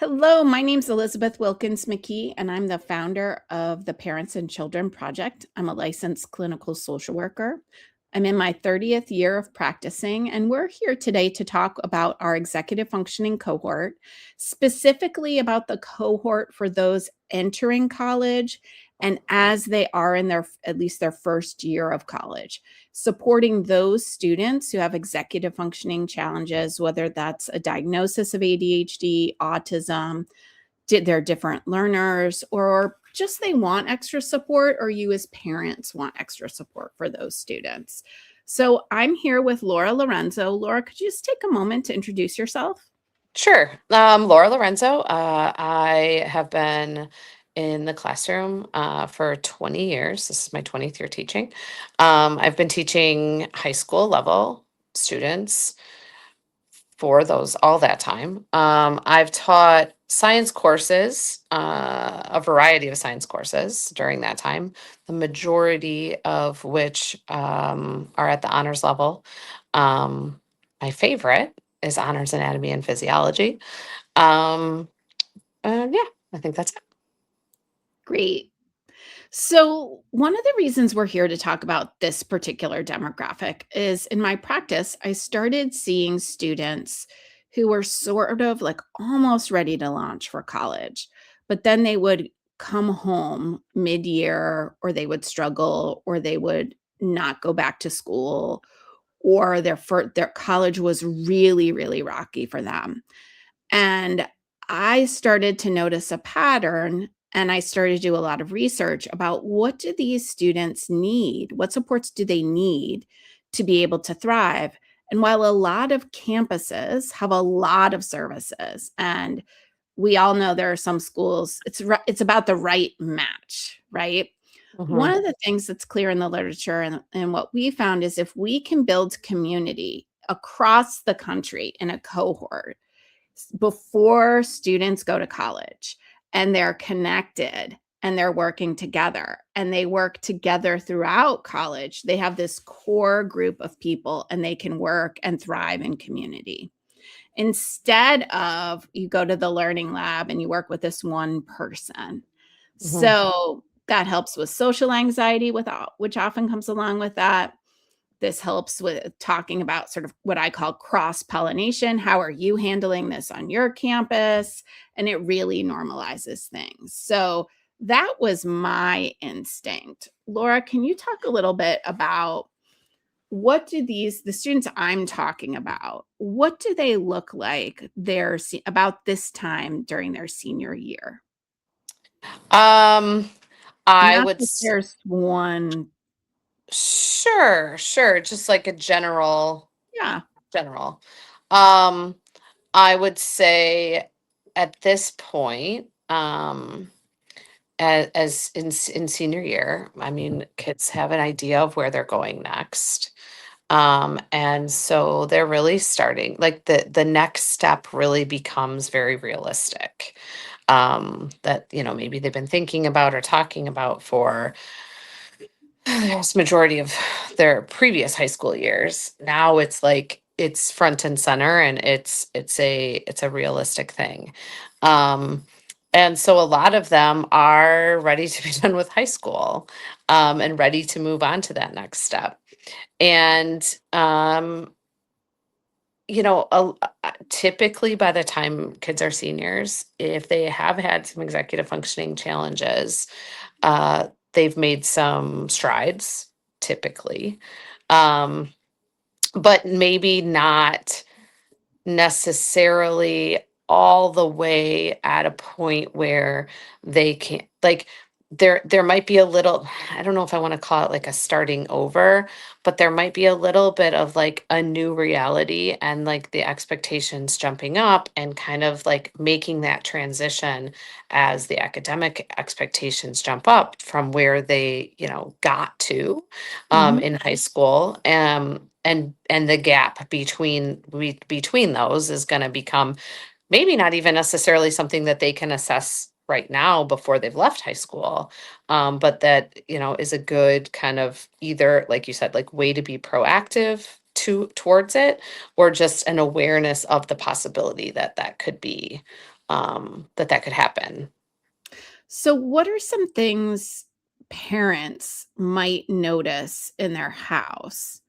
Hello, my name's Elizabeth Wilkins McKee, and I'm the founder of the Parents and Children Project. I'm a licensed clinical social worker. I'm in my 30th year of practicing, and we're here today to talk about our executive functioning cohort, specifically about the cohort for those entering college and as they are in their at least their first year of college, supporting those students who have executive functioning challenges, whether that's a diagnosis of ADHD, autism, they're different learners, or just they want extra support, or you as parents want extra support for those students. So I'm here with Laura Lorenzo. Laura, could you just take a moment to introduce yourself? Sure. Laura Lorenzo. I have been in the classroom for 20 years. This is my 20th year teaching. I've been teaching high school level students for those all that time. I've taught science courses, a variety of science courses during that time, the majority of which are at the honors level. My favorite is honors anatomy and physiology. Um, yeah, I think that's it. Great. So, one of the reasons we're here to talk about this particular demographic is in my practice, I started seeing students who were sort of like almost ready to launch for college, but then they would come home mid year, or they would struggle, or they would not go back to school, or their college was really, really rocky for them. And I started to notice a pattern, and I started to do a lot of research about what do these students need? What supports do they need to be able to thrive? And while a lot of campuses have a lot of services, and we all know there are some schools, it's about the right match, right? One Mhm. of the things that's clear in the literature and what we found is if we can build community across the country in a cohort before students go to college, and they're connected and they're working together and they work together throughout college, they have this core group of people and they can work and thrive in community. Instead of you go to the learning lab and you work with this one person. Mhm. So that helps with social anxiety, which often comes along with that. This helps with talking about sort of what I call cross pollination. How are you handling this on your campus? And it really normalizes things. So that was my instinct. Laura, can you talk a little bit about what do the students I'm talking about, what do they look like about this time during their senior year? Um, I Not would that there's one. sure, just like a Yeah. general. Um, I would say at this point, as in senior year, I mean, kids have an idea of where they're going next. And so they're really starting, like the next step really becomes very realistic. That, maybe they've been thinking about or talking about for the vast majority of their previous high school years. Now it's like it's front and center, and it's a realistic thing. Um, and so a lot of them are ready to be done with high school, and ready to move on to that next step. And typically by the time kids are seniors, if they have had some executive functioning challenges, they've made some strides, typically. Um, but maybe not necessarily all the way at a point where they can, like, there might be a little, I don't know if I want to call it like a starting over, but there might be a little bit of like a new reality, and like the expectations jumping up and kind of like making that transition as the academic expectations jump up from where they got to Mhm. in high school. And the gap between those is going to become maybe not even necessarily something that they can assess right now before they've left high school, but that is a good kind of, either like you said, like way to be proactive towards it, or just an awareness of the possibility that that could be that could happen. So, what are some things parents might notice in their house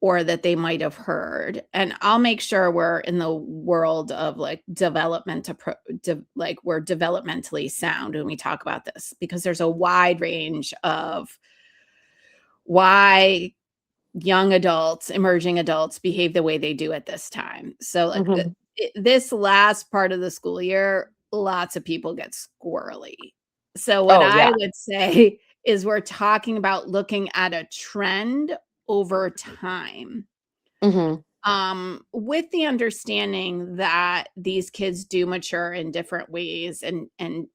or that they might have heard? And I'll make sure we're in the world of like like we're developmentally sound when we talk about this, because there's a wide range of why young adults, emerging adults behave the way they do at this time. So, like, Mhm. this last part of the school year, lots of people get squirrely. So, what Oh, I yeah. would say is we're talking about looking at a trend over time, Mhm. with the understanding that these kids do mature in different ways and in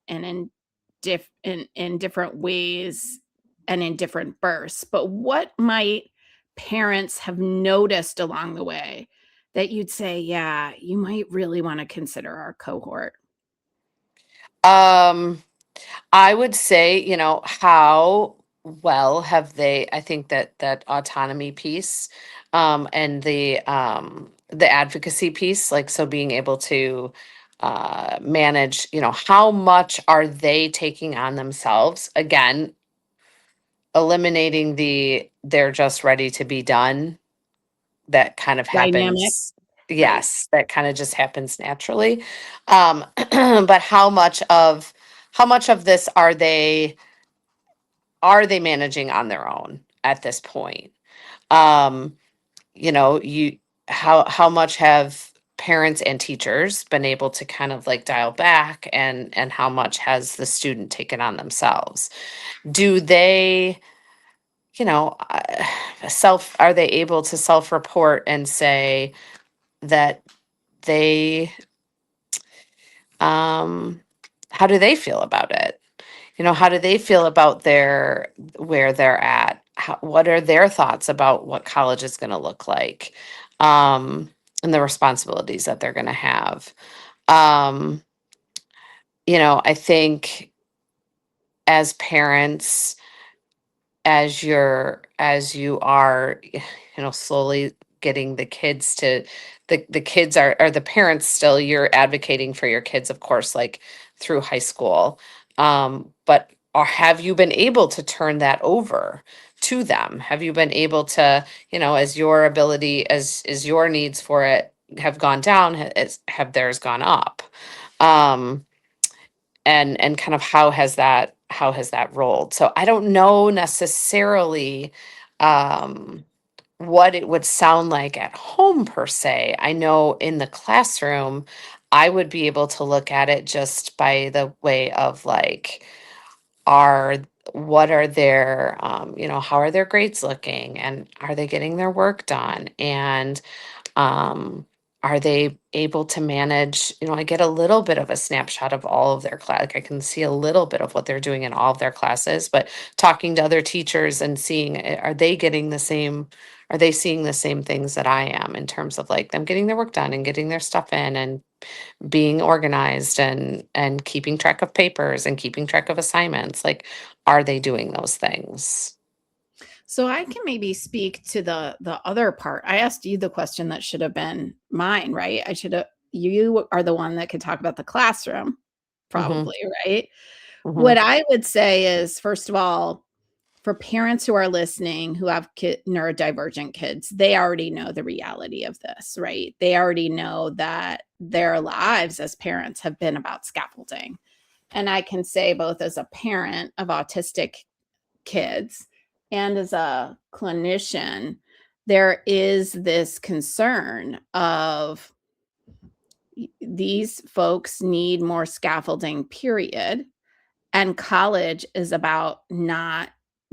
different ways and in different bursts. But what might parents have noticed along the way that you'd say, yeah, you might really want to consider our cohort? Um, I would say, how well have they, I think that autonomy piece, and the advocacy piece, like, so being able to manage, how much are they taking on themselves? Again, eliminating they're just ready to be done. That kind of Dynamic, happens. right? Yes, that kind of just happens naturally. But how much of this are they managing on their own at this point? Um, you how much have parents and teachers been able to kind of like dial back, and how much has the student taken on themselves? Do they, self are they able to self-report and say that they um how do they feel about it? How do they feel about where they're at? What are their thoughts about what college is going to look like, um and the responsibilities that they're going to have? um I think, as parents, as you are slowly getting the kids to, the kids are the parents, still you're advocating for your kids, of course, like, through high school. But have you been able to turn that over to them? Have you been able to, as your ability, as your needs for it have gone down, have theirs gone up? um and kind of how has that rolled? So I don't know necessarily um what it would sound like at home per se. I know in the classroom I would be able to look at it just by the way of, like, are what are their, how are their grades looking, and are they getting their work done, and um, are they able to manage? I get a little bit of a snapshot of all of their class. Like, I can see a little bit of what they're doing in all of their classes, but talking to other teachers and seeing, are they getting the same, are they seeing the same things that I am, in terms of, like, them getting their work done and getting their stuff in and being organized and keeping track of papers and keeping track of assignments. Like, are they doing those things? So I can maybe speak to the other part. I asked you the question that should have been mine, right? I should have You are the one that could talk about the classroom, Mm-hmm. probably, right? Mm-hmm. What I would say is, first of all, for parents who are listening who have neurodivergent kids, they already know the reality of this, right? They already know that their lives as parents have been about scaffolding. And I can say, both as a parent of autistic kids and as a clinician, there is this concern of these folks need more scaffolding, period. And college is about not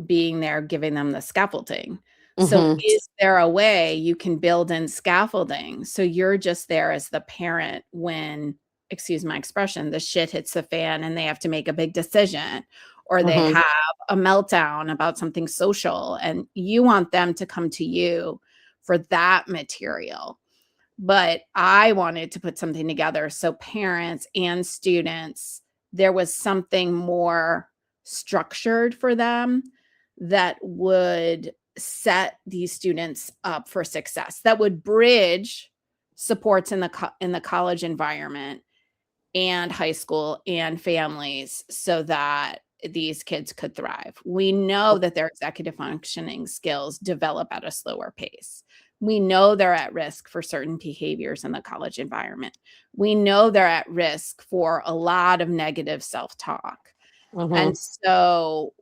being there giving them the scaffolding. So Mm-hmm. is there a way you can build in scaffolding so you're just there as the parent when, excuse my expression, the shit hits the fan and they have to make a big decision, or they Mm-hmm. have a meltdown about something social and you want them to come to you for that material. But I wanted to put something together so parents and students, there was something more structured for them that would set these students up for success, that would bridge supports in the college environment and high school and families so that these kids could thrive. We know that their executive functioning skills develop at a slower pace. We know they're at risk for certain behaviors in the college environment. We know they're at risk for a lot of negative self-talk. And Mhm. so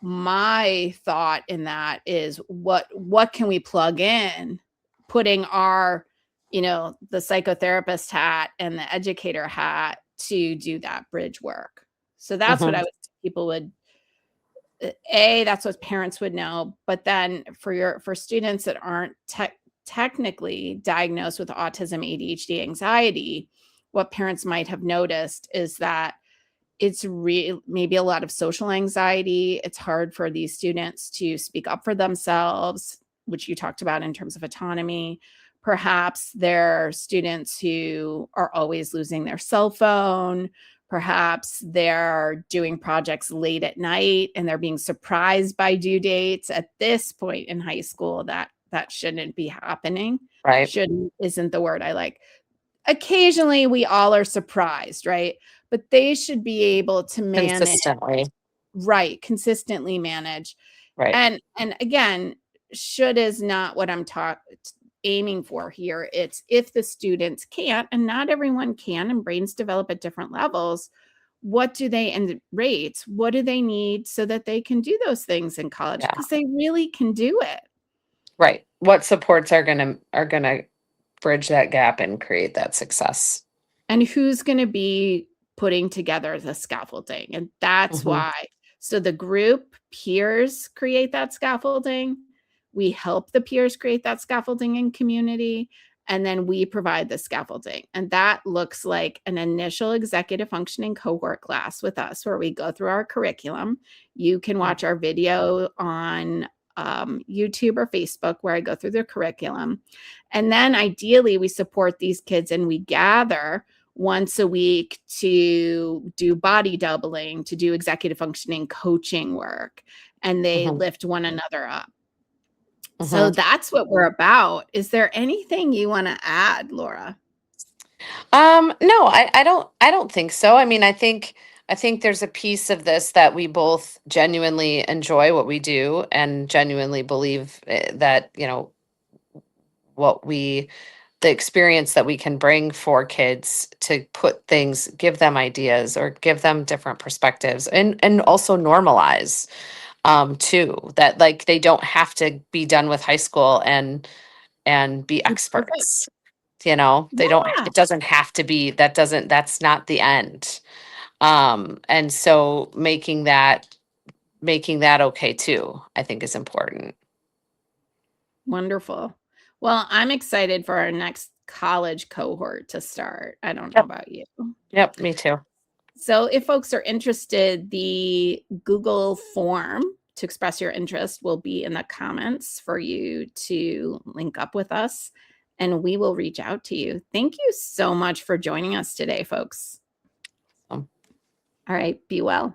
my thought in that is what can we plug in, putting our, the psychotherapist hat and the educator hat to do that bridge work. So that's what Mhm. I would people would that's what parents would know, but then for students that aren't technically diagnosed with autism, ADHD, anxiety, what parents might have noticed is that it's maybe a lot of social anxiety. It's hard for these students to speak up for themselves, which you talked about in terms of autonomy. Perhaps they're students who are always losing their cell phone. Perhaps they're doing projects late at night and they're being surprised by due dates at this point in high school. That shouldn't be happening. Right. Shouldn't isn't the word I like. Occasionally we all are surprised, right? But they should be able to manage, Consistently. right, consistently manage. Right. And again, should is not what I'm aiming for here. It's if the students can't, and not everyone can, and brains develop at different levels, what do they and rates, what do they need so that they can do those things in college? Yeah. Because they really can do it. Right. What supports are gonna bridge that gap and create that success. And who's going to be putting together the scaffolding, and that's Mhm. why. So the group peers create that scaffolding, we help the peers create that scaffolding in community, and then we provide the scaffolding, and that looks like an initial executive functioning cohort class with us where we go through our curriculum. You can watch our video on YouTube or Facebook where I go through the curriculum, and then ideally we support these kids and we gather once a week to do body doubling, to do executive functioning coaching work, and they Mhm. lift one another up. So Mhm. that's what we're about. Is there anything you want to add, Laura? No, I don't think so. I mean, I think there's a piece of this that we both genuinely enjoy what we do and genuinely believe that, what we the experience that we can bring for kids to put things, give them ideas or give them different perspectives and also normalize too that like they don't have to be done with high school and be You're perfect. experts. They don't Yeah, it doesn't have to be that's not the end. And so making that okay too, I think is important. wonderful. Well, I'm excited for our next college cohort to start. I don't know Yep. about you. Yep, me too. So if folks are interested, the Google form to express your interest will be in the comments for you to link up with us, and we will reach out to you. Thank you so much for joining us today, folks. Um, All right, be well.